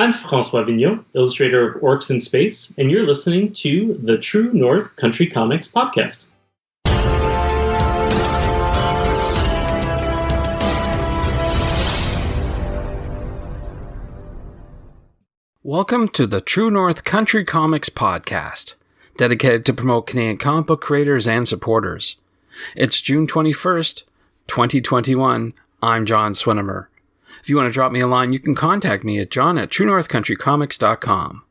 I'm François Vigneault, illustrator of Orcs in Space, and you're listening to the True North Country Comics podcast. Welcome to the True North Country Comics podcast, dedicated to promote Canadian comic book creators and supporters. It's June 21st, 2021. I'm John Swinimer. If you want to drop me a line, you can contact me at john@truenorthcountrycomics.com.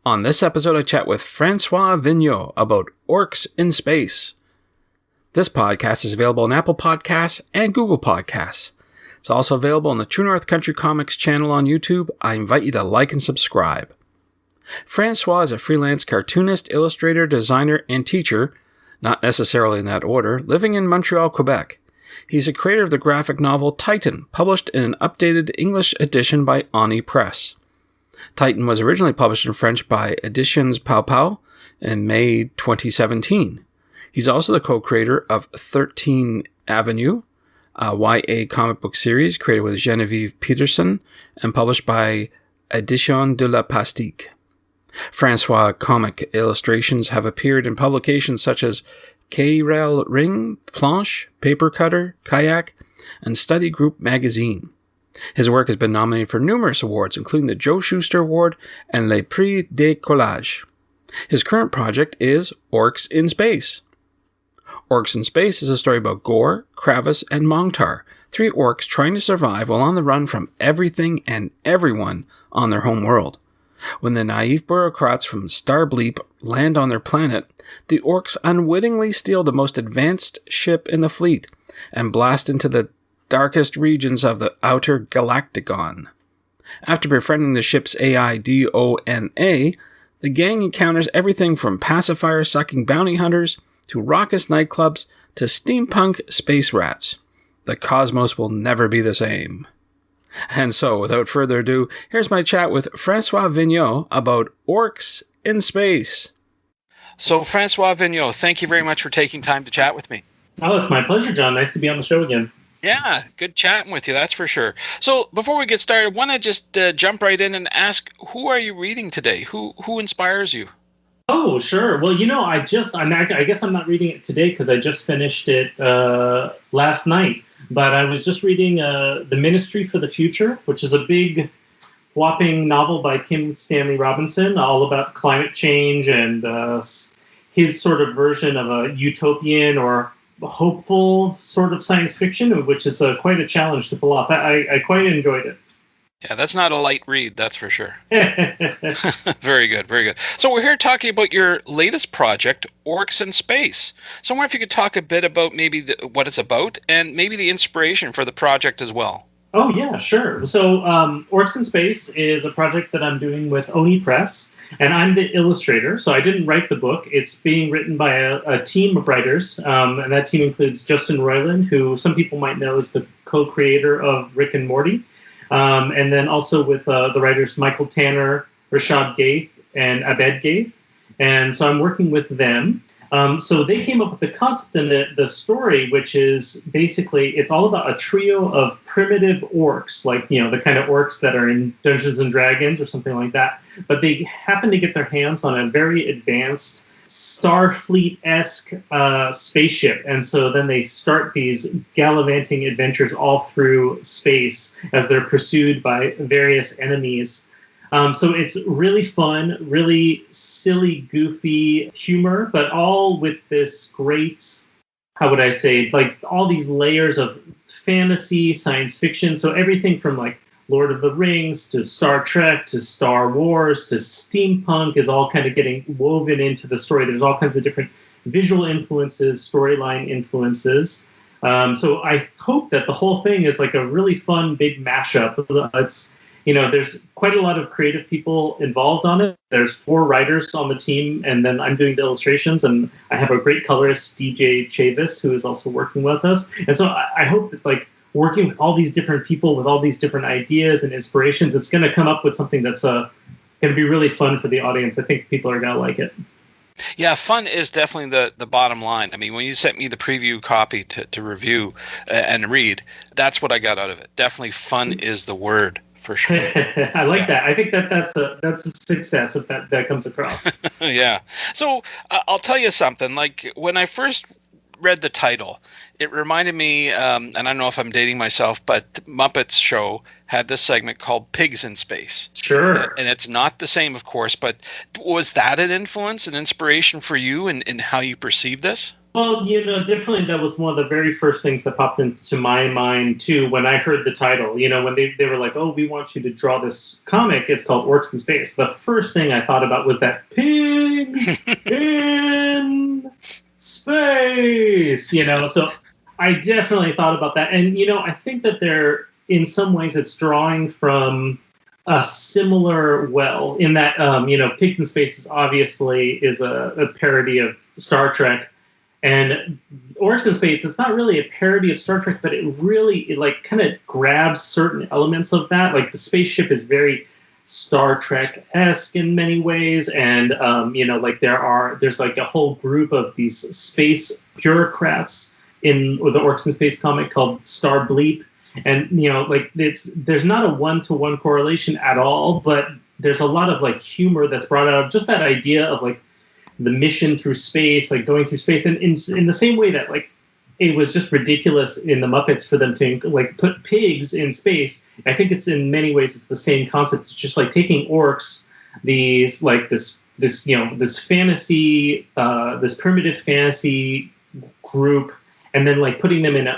On this episode, I chat with François Vigneault about Orcs in Space. This podcast is available on Apple Podcasts and Google Podcasts. It's also available on the True North Country Comics channel on YouTube. I invite you to like and subscribe. François is a freelance cartoonist, illustrator, designer, and teacher, not necessarily in that order, living in Montreal, Quebec. He's a creator of the graphic novel Titan, published in an updated English edition by Oni Press. Titan was originally published in French by Editions Pow Pow in May 2017. He's also the co-creator of 13 Avenue, a YA comic book series created with Genevieve Peterson and published by Éditions de la Pastille. François' comic illustrations have appeared in publications such as K-Rel Ring, Planche, Paper Cutter, Kayak, and Study Group magazine. His work has been nominated for numerous awards, including the Joe Shuster Award and Le Prix de Collage. His current project is Orcs in Space. Orcs in Space is a story about Gore, Kravis, and Mongtar, three orcs trying to survive while on the run from everything and everyone on their home world. When the naive bureaucrats from Starbleep land on their planet, the orcs unwittingly steal the most advanced ship in the fleet and blast into the darkest regions of the outer Galacticon. After befriending the ship's AI Dona, the gang encounters everything from pacifier-sucking bounty hunters to raucous nightclubs to steampunk space rats. The cosmos will never be the same. And so, without further ado, here's my chat with François Vigneault about Orcs in Space. So, François Vigneault, thank you very much for taking time to chat with me. Oh, it's my pleasure, John. Nice to be on the show again. Yeah, good chatting with you, that's for sure. So, before we get started, I want to just jump right in and ask, who are you reading today? Who inspires you? Oh, sure. Well, I guess I'm not reading it today because I just finished it last night. But I was just reading The Ministry for the Future, which is a big, whopping novel by Kim Stanley Robinson, all about climate change and his sort of version of a utopian or hopeful sort of science fiction, which is quite a challenge to pull off. I quite enjoyed it. Yeah, that's not a light read, that's for sure. Very good, very good. So we're here talking about your latest project, Orcs in Space. So I wonder if you could talk a bit about maybe what it's about and maybe the inspiration for the project as well. Oh, yeah, sure. So Orcs in Space is a project that I'm doing with Oni Press, and I'm the illustrator. So I didn't write the book. It's being written by a team of writers, and that team includes Justin Roiland, who some people might know is the co-creator of Rick and Morty. And then also with the writers Michael Tanner, Rashad Gaith, and Abed Gaith. And so I'm working with them. So they came up with the concept in the story, which is basically it's all about a trio of primitive orcs, like, the kind of orcs that are in Dungeons and Dragons or something like that. But they happen to get their hands on a very advanced Starfleet-esque spaceship, and so then they start these gallivanting adventures all through space as they're pursued by various enemies. So it's really fun, really silly, goofy humor, but all with this great, how would I say, like all these layers of fantasy, science fiction. So everything from like Lord of the Rings to Star Trek to Star Wars to steampunk is all kind of getting woven into the story. There's all kinds of different visual influences, storyline influences. So I hope that the whole thing is like a really fun big mashup. It's, there's quite a lot of creative people involved on it. There's 4 writers on the team, and then I'm doing the illustrations, and I have a great colorist, DJ Chavis, who is also working with us. And so I hope that like working with all these different people with all these different ideas and inspirations, it's going to come up with something that's going to be really fun for the audience. I think people are going to like it. Yeah, fun is definitely the bottom line. I mean, when you sent me the preview copy to review and read, that's what I got out of it. Definitely fun is the word for sure. I like that. I think that's a success if that comes across. Yeah. So I'll tell you something. Like when I first read the title, it reminded me, and I don't know if I'm dating myself, but Muppets show had this segment called Pigs in Space. Sure. And it's not the same, of course, but was that an influence, an inspiration for you in how you perceive this? Well, definitely that was one of the very first things that popped into my mind, too, when I heard the title. When they were like, oh, we want you to draw this comic. It's called Orcs in Space. The first thing I thought about was that pigs in space, So I definitely thought about that. And, I think that in some ways, it's drawing from a similar well in that, Pigs in Space is a parody of Star Trek. And Orcs in Space, it's not really a parody of Star Trek, but it like kind of grabs certain elements of that. Like the spaceship is very Star Trek-esque in many ways, and like there's like a whole group of these space bureaucrats in the Orcs in Space comic called Star Bleep, and like there's not a one-to-one correlation at all, but there's a lot of like humor that's brought out of just that idea of like the mission through space, like going through space, and in the same way that like it was just ridiculous in the Muppets for them to like put pigs in space. I think it's in many ways it's the same concept. It's just like taking orcs, these like this fantasy, this primitive fantasy group, and then like putting them in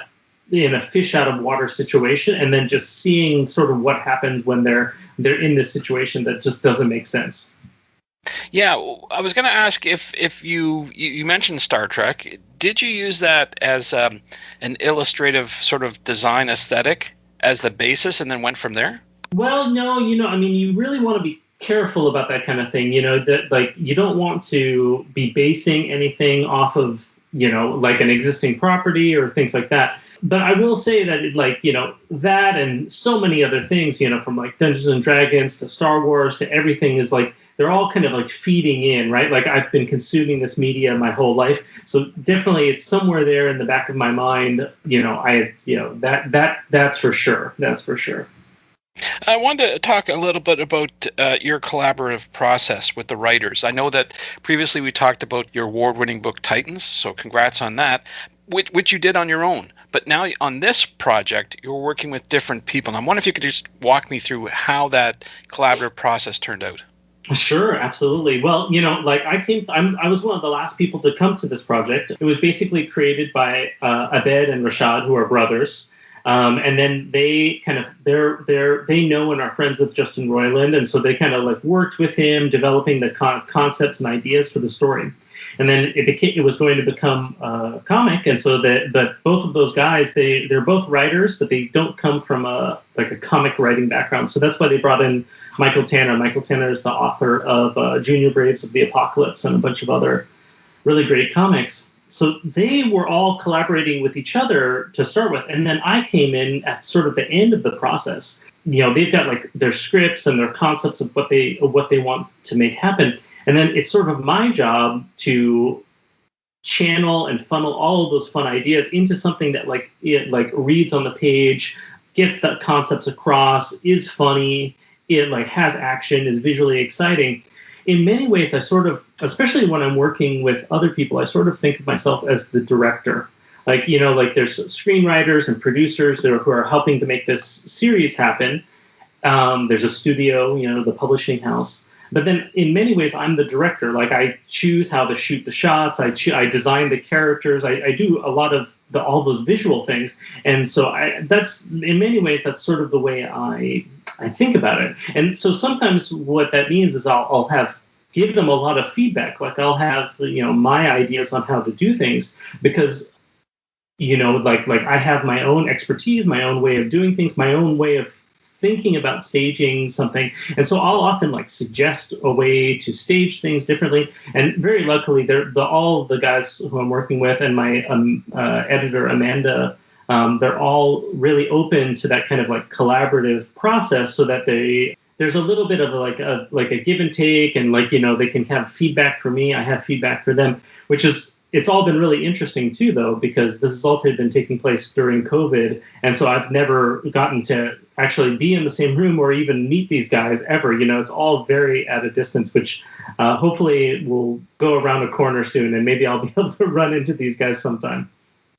a fish out of water situation, and then just seeing sort of what happens when they're in this situation that just doesn't make sense. Yeah, I was going to ask if you mentioned Star Trek. Did you use that as an illustrative sort of design aesthetic as the basis, and then went from there? Well, no, I mean, you really want to be careful about that kind of thing. That like you don't want to be basing anything off of like an existing property or things like that. But I will say that that and so many other things, from like Dungeons and Dragons to Star Wars to everything is like they're all kind of like feeding in, right? Like I've been consuming this media my whole life, so definitely it's somewhere there in the back of my mind. That's for sure. That's for sure. I wanted to talk a little bit about your collaborative process with the writers. I know that previously we talked about your award-winning book Titans, so congrats on that, which you did on your own. But now on this project, you're working with different people. And I wonder if you could just walk me through how that collaborative process turned out. Sure, absolutely. Well, like I was one of the last people to come to this project. It was basically created by Abed and Rashad, who are brothers. And then they kind of they know and are friends with Justin Roiland, and so they kind of like worked with him developing the concepts and ideas for the story. And then it was going to become a comic, and so but both of those guys they're both writers, but they don't come from a comic writing background. So that's why they brought in Michael Tanner. Michael Tanner is the author of Junior Braves of the Apocalypse and a bunch of other really great comics. So they were all collaborating with each other to start with, and then I came in at sort of the end of the process. They've got like their scripts and their concepts of what they want to make happen, and then it's sort of my job to channel and funnel all of those fun ideas into something that it reads on the page, gets the concepts across, is funny, it like has action, is visually exciting. In many ways, I sort of, especially when I'm working with other people, I sort of think of myself as the director. Like there's screenwriters and producers who are helping to make this series happen. There's a studio, the publishing house. But then in many ways, I'm the director. Like I choose how to shoot the shots. I design the characters. I do a lot of all those visual things. And so that's in many ways, that's sort of the way I think about it. And so sometimes what that means is I'll give them a lot of feedback. Like I'll have, my ideas on how to do things because, like I have my own expertise, my own way of doing things, my own way of thinking about staging something. And so I'll often suggest a way to stage things differently. And very luckily, all the guys who I'm working with and my editor, Amanda, they're all really open to that kind of collaborative process so that there's a little bit of a give and take, and they can have feedback for me, I have feedback for them, which is it's all been really interesting too, though, because this has all been taking place during COVID, and so I've never gotten to actually be in the same room or even meet these guys ever. It's all very at a distance, which hopefully will go around a corner soon, and maybe I'll be able to run into these guys sometime.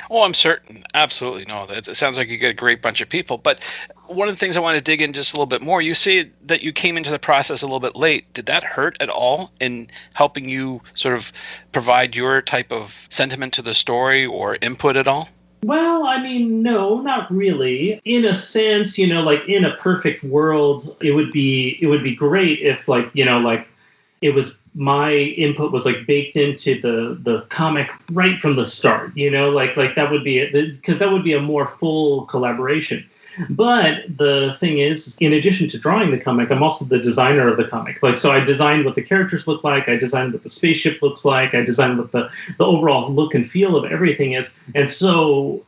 Oh, I'm certain. Absolutely. No, it sounds like you get a great bunch of people. But one of the things I want to dig in just a little bit more, you say that you came into the process a little bit late. Did that hurt at all in helping you sort of provide your type of sentiment to the story or input at all? Well, I mean, no, not really. In a sense, like in a perfect world, it would be great if it was my input was like baked into the comic right from the start, like that would be because that would be a more full collaboration. But the thing is, in addition to drawing the comic, I'm also the designer of the comic. Like, so I designed what the characters look like, I designed what the spaceship looks like, I designed what the overall look and feel of everything is. And so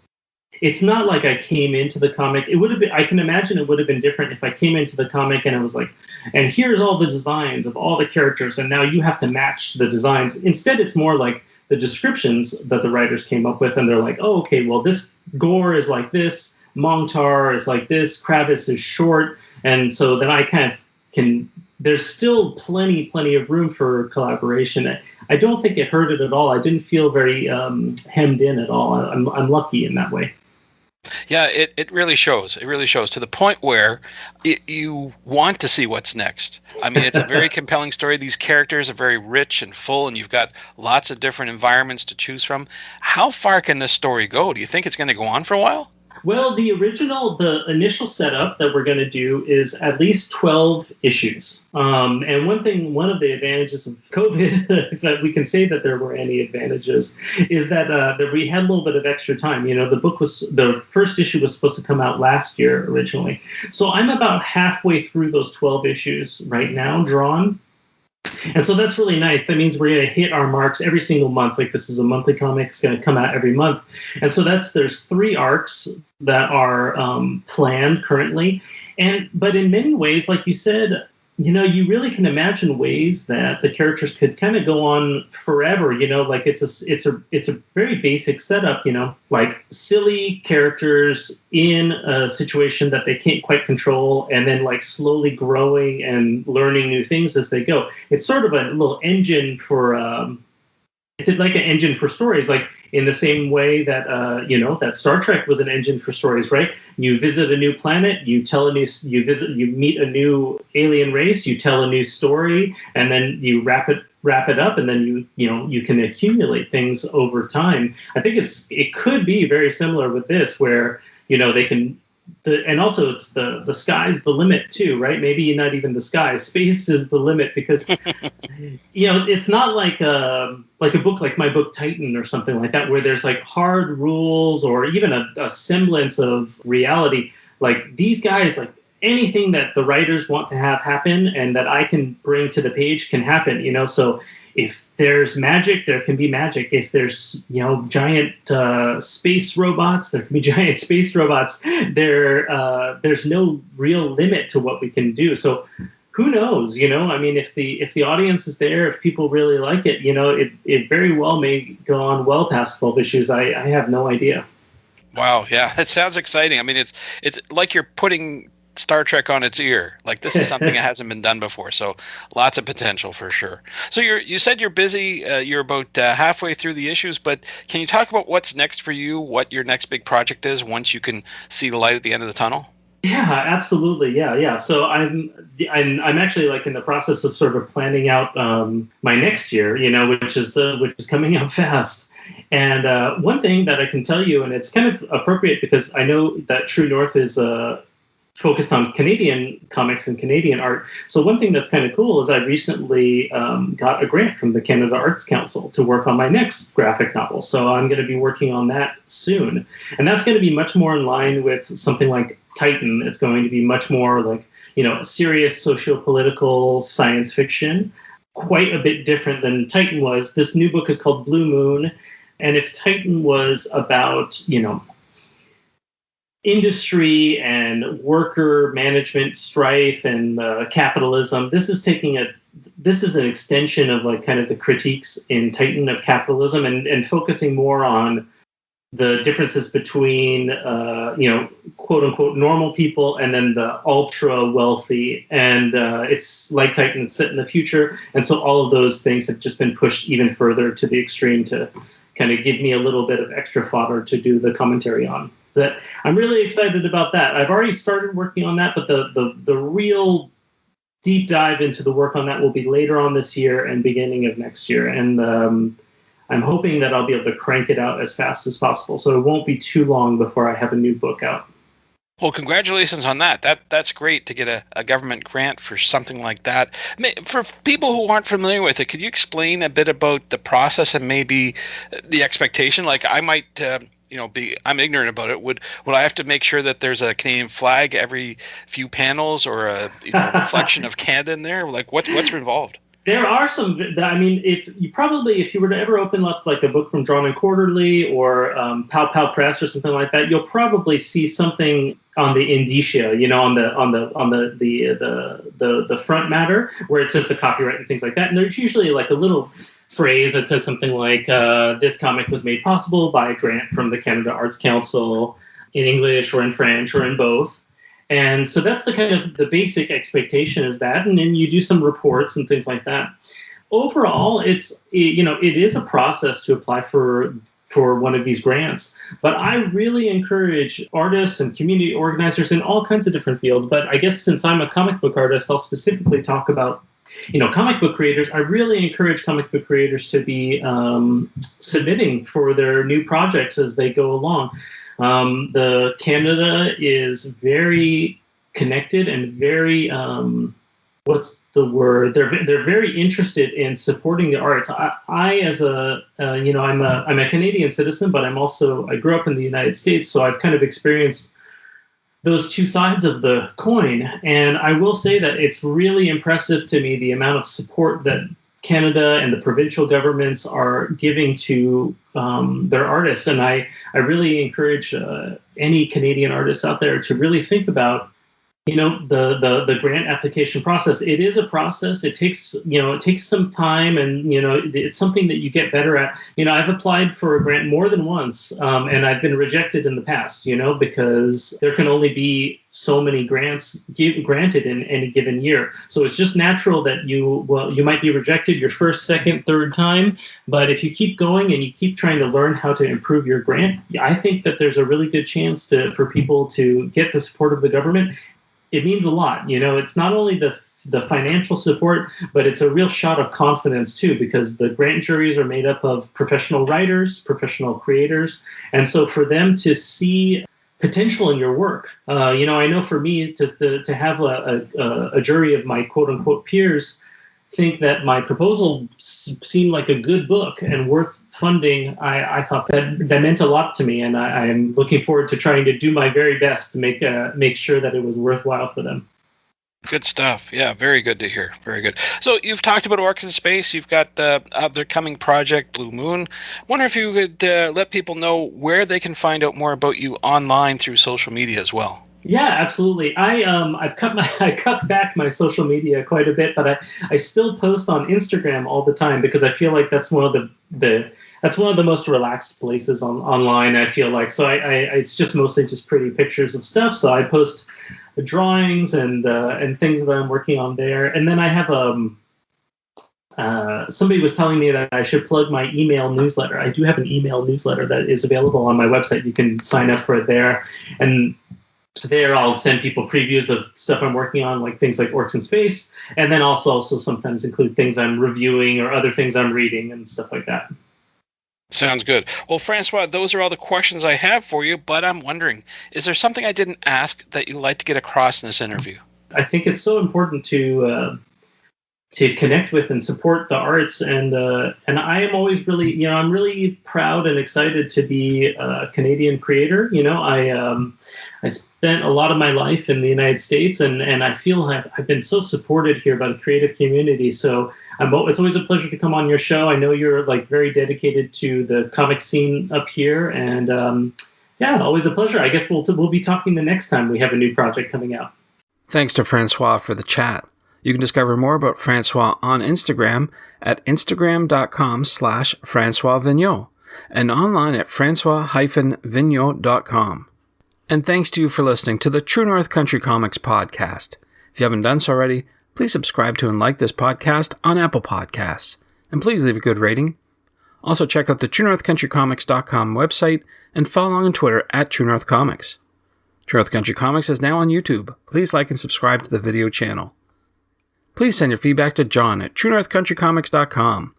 it's not like I came into the comic. It would have been, I can imagine it would have been different if I came into the comic and it was like, and here's all the designs of all the characters, and now you have to match the designs. Instead, it's more like the descriptions that the writers came up with, and they're like, oh, okay, well, this Gore is like this, Mongtar is like this, Kravis is short, and so then I kind of can. There's still plenty of room for collaboration. I don't think it hurt it at all. I didn't feel very hemmed in at all. I'm lucky in that way. Yeah, it really shows. It really shows to the point where you want to see what's next. I mean, it's a very compelling story. These characters are very rich and full, and you've got lots of different environments to choose from. How far can this story go? Do you think it's going to go on for a while? Well, the initial setup that we're going to do is at least 12 issues. And one of the advantages of COVID, if that we can say that there were any advantages, is that we had a little bit of extra time. The first issue was supposed to come out last year originally. So I'm about halfway through those 12 issues right now, drawn. And so that's really nice. That means we're going to hit our marks every single month. Like, this is a monthly comic. It's going to come out every month. And so there's 3 arcs that are planned currently. But in many ways, like you said, you really can imagine ways that the characters could kind of go on forever. Like it's a very basic setup, like silly characters in a situation that they can't quite control, and then like slowly growing and learning new things as they go. It's sort of a little engine for it's like an engine for stories, like in the same way that that Star Trek was an engine for stories, right? You visit a new planet, you meet a new alien race, you tell a new story, and then you wrap it up, and then you can accumulate things over time. I think it could be very similar with this, where they can. And also it's the sky's the limit too, right? Maybe not even the sky. Space is the limit, because it's not like a book like my book Titan or something like that, where there's like hard rules or even a semblance of reality. Like, these guys, like, anything that the writers want to have happen and that I can bring to the page can happen. So if there's magic, there can be magic. If there's giant space robots, there can be giant space robots. There's no real limit to what we can do. So who knows? I mean, if the audience is there, if people really like it, it very well may go on well past 12 issues. I have no idea. Wow, yeah, that sounds exciting. I mean, it's like you're putting Star Trek on its ear. Like, this is something that hasn't been done before, so lots of potential for sure. So you said you're busy. You're about halfway through the issues, but can you talk about what's next for you? What your next big project is once you can see the light at the end of the tunnel? Yeah, absolutely. Yeah. So I'm actually like in the process of sort of planning out my next year, which is coming up fast. And one thing that I can tell you, and it's kind of appropriate because I know that True North is focused on Canadian comics and Canadian art. So one thing that's kind of cool is I recently got a grant from the Canada Arts Council to work on my next graphic novel. So I'm going to be working on that soon. And that's going to be much more in line with something like Titan. It's going to be much more like, serious socio-political science fiction, quite a bit different than Titan was. This new book is called Blue Moon. And if Titan was about, industry and worker management strife and capitalism, this is taking this is an extension of like kind of the critiques in Titan of capitalism, and focusing more on the differences between, quote unquote, normal people and then the ultra wealthy. And it's like Titan, it's set in the future. And so all of those things have just been pushed even further to the extreme to kind of give me a little bit of extra fodder to do the commentary on. So I'm really excited about that. I've already started working on that, but the real deep dive into the work on that will be later on this year and beginning of next year. And I'm hoping that I'll be able to crank it out as fast as possible, so it won't be too long before I have a new book out. Well, congratulations on that. That's great to get a government grant for something like that. For people who aren't familiar with it, could you explain a bit about the process and maybe the expectation? Like I might, I'm ignorant about it. Would I have to make sure that there's a Canadian flag every few panels or a reflection of Canada in there? Like what's involved? There are some. I mean, if you were to ever open up like a book from Drawn and Quarterly or Pow Pow Press or something like that, you'll probably see something on the indicia, on the front matter where it says the copyright and things like that. And there's usually like a little phrase that says something like this comic was made possible by a grant from the Canada Arts Council in English or in French or in both. And so that's the kind of the basic expectation is that, and then you do some reports and things like that. Overall, it is a process to apply for one of these grants. But I really encourage artists and community organizers in all kinds of different fields. But I guess since I'm a comic book artist, I'll specifically talk about comic book creators. I really encourage comic book creators to be submitting for their new projects as they go along. The Canada is very connected and very what's the word? They're very interested in supporting the arts. I as I'm a Canadian citizen, but I grew up in the United States, so I've kind of experienced those two sides of the coin. And I will say that it's really impressive to me the amount of support that Canada and the provincial governments are giving to their artists. And I really encourage any Canadian artists out there to really think about, the grant application process. It is a process. It takes some time, and, it's something that you get better at. I've applied for a grant more than once, and I've been rejected in the past, because there can only be so many grants granted in any given year. So it's just natural that you might be rejected your first, second, third time. But if you keep going and you keep trying to learn how to improve your grant, I think that there's a really good chance for people to get the support of the government. It means a lot. It's not only the financial support, but it's a real shot of confidence too, because the grant juries are made up of professional writers, professional creators. And so for them to see potential in your work, I know for me to have a jury of my quote unquote peers think that my proposal seemed like a good book and worth funding, I thought that meant a lot to me, and I am looking forward to trying to do my very best to make sure that it was worthwhile for them. Good stuff. Yeah, very good to hear. Very good. So you've talked about Orcs in Space. You've got the upcoming project, Blue Moon. Wonder if you could let people know where they can find out more about you online through social media as well. Yeah, absolutely. I've cut back my social media quite a bit, but I still post on Instagram all the time because I feel like that's one of the most relaxed places online. I feel like it's just mostly just pretty pictures of stuff. So I post drawings and things that I'm working on there, and then I have somebody was telling me that I should plug my email newsletter. I do have an email newsletter that is available on my website. You can sign up for it there, and there I'll send people previews of stuff I'm working on, like things like Orcs in Space, and then also sometimes include things I'm reviewing or other things I'm reading and stuff like that. Sounds good. Well, Francois, those are all the questions I have for you, but I'm wondering, is there something I didn't ask that you'd like to get across in this interview? I think it's so important to connect with and support the arts, and I am always really, I'm really proud and excited to be a Canadian creator. I spent a lot of my life in the United States, and I feel I've been so supported here by the creative community. So it's always a pleasure to come on your show. I know you're like very dedicated to the comic scene up here, and always a pleasure. I guess we'll be talking the next time we have a new project coming out. Thanks to Francois for the chat. You can discover more about François on Instagram at instagram.com/François Vigneault and online at francois-vigneault.com. And thanks to you for listening to the True North Country Comics podcast. If you haven't done so already, please subscribe to and like this podcast on Apple Podcasts. And please leave a good rating. Also check out the TrueNorthCountryComics.com website and follow along on Twitter at True North Comics. True North Country Comics is now on YouTube. Please like and subscribe to the video channel. Please send your feedback to John at TrueNorthCountryComics.com.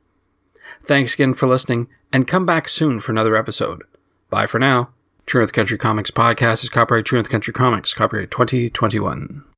Thanks again for listening, and come back soon for another episode. Bye for now. True North Country Comics Podcast is copyright True North Country Comics, copyright 2021.